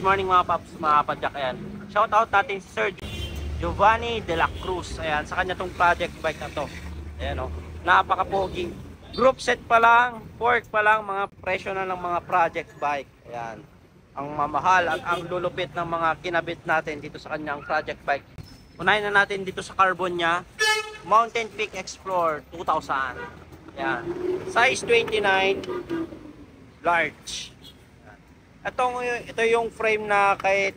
good morning mga paps, mga padyak. Ayan, shout out natin si Sir Giovanni de la Cruz. Ayan, sa kanya tong project bike na to. Ayan o, napaka-pogi. Group set pa lang, fork pa lang, mga presyo na ng mga project bike. Ayan, ang mamahal at ang lulupit ng mga kinabit natin dito sa kanyang project bike. Unahin na natin dito sa carbon niya, Mountain Peak Explorer 2000. Ayan, size 29, large. Ito yung frame na kahit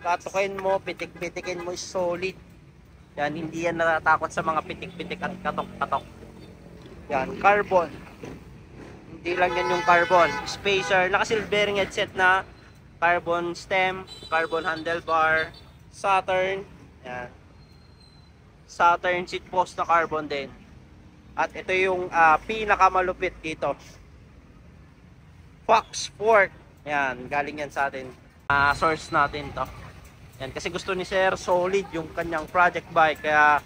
katukin mo, pitik-pitikin mo is solid. Yan, hindi yan natatakot sa mga pitik-pitik at katok-katok. Yan, carbon. Hindi lang yan yung carbon. Spacer, naka-silver bearing headset na carbon stem, carbon handlebar, Saturn. Yan. Saturn seat post na carbon din. At ito yung pinakamalupit dito. Fox fork. Yan, galing yan sa atin. Source natin to. Yan, kasi gusto ni Sir solid yung kanyang project bike. Kaya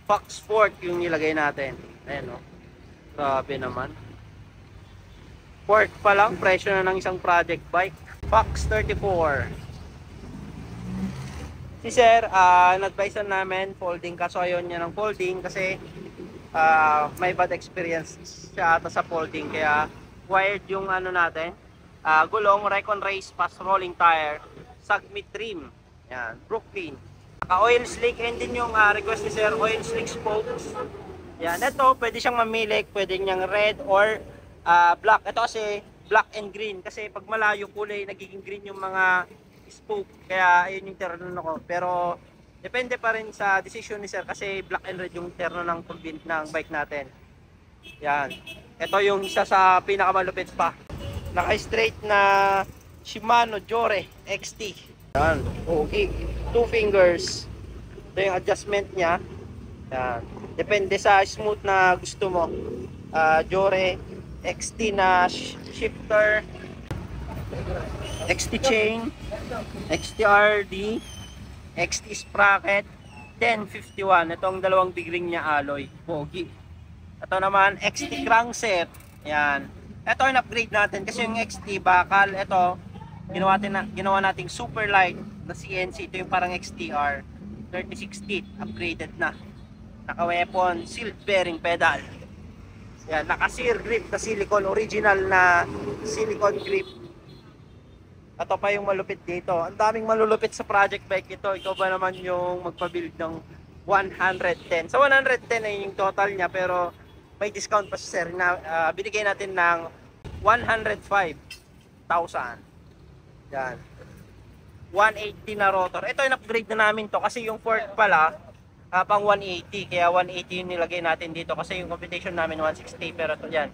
Fox fork yung nilagay natin. Ayan o. Grabe naman. Fork pa lang, presyo na ng isang project bike. Fox 34. Si Sir, na-advisean namin folding, kaso ayaw niya ng folding kasi may bad experience siya ata sa folding. Kaya wired yung ano natin. Gulong, Recon Race, fast rolling tire, Submit trim. Yan, Brooklyn. Naka-oil slick engine yung request ni Sir, oil slick spokes. Yan, ito pwede siyang mamili, pwede niyang red or black. Ito kasi black and green kasi pag malayo kulay nagiging green yung mga spoke. Kaya ayun yung terno ko. Pero depende pa rin sa decision ni Sir kasi black and red yung terno ng bike natin. Yan. Ito yung isa sa pinakamalupit pa. Naka-straight na Shimano Jore XT. Yan, okay. 2 fingers. Ito yung adjustment niya. Yan. Depende sa smooth na gusto mo. Jore XT na shifter, XT chain, XTRD, XT sprocket, 1051. Ito ang dalawang big ring niya alloy. Pogi. Ito naman XT crankset. Yan. Ito yung upgrade natin kasi yung XT bakal, ito ginawa nating super light na CNC. Ito yung parang XTR 36 teeth, upgraded na. Naka weapon, sealed bearing pedal. Yan, naka sear grip na silicone, original na silicone grip. Ito pa yung malupit dito. Ang daming malulupit sa project bike ito. Ikaw ba naman yung magpa-build ng 110? Sa 110 ay yung total niya, pero may discount pa si Sir na binigay natin ng 105,000. Yan. 180 na rotor. Ito yung upgrade na namin to kasi yung fork pala pang 180. Kaya 180 yung nilagay natin dito kasi yung competition namin 160. Pero ito yan.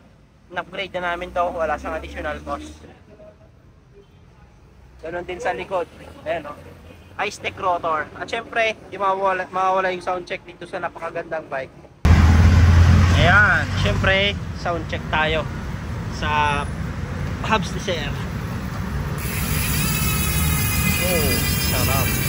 In-upgrade na namin to. Wala siyang additional cost. Ganon din sa likod. Ayan o. High-tech rotor. At syempre, di mawawala yung sound check dito sa napakagandang bike. Ayan, syempre, sound check tayo sa hubs ni Sir. Oh, sarap.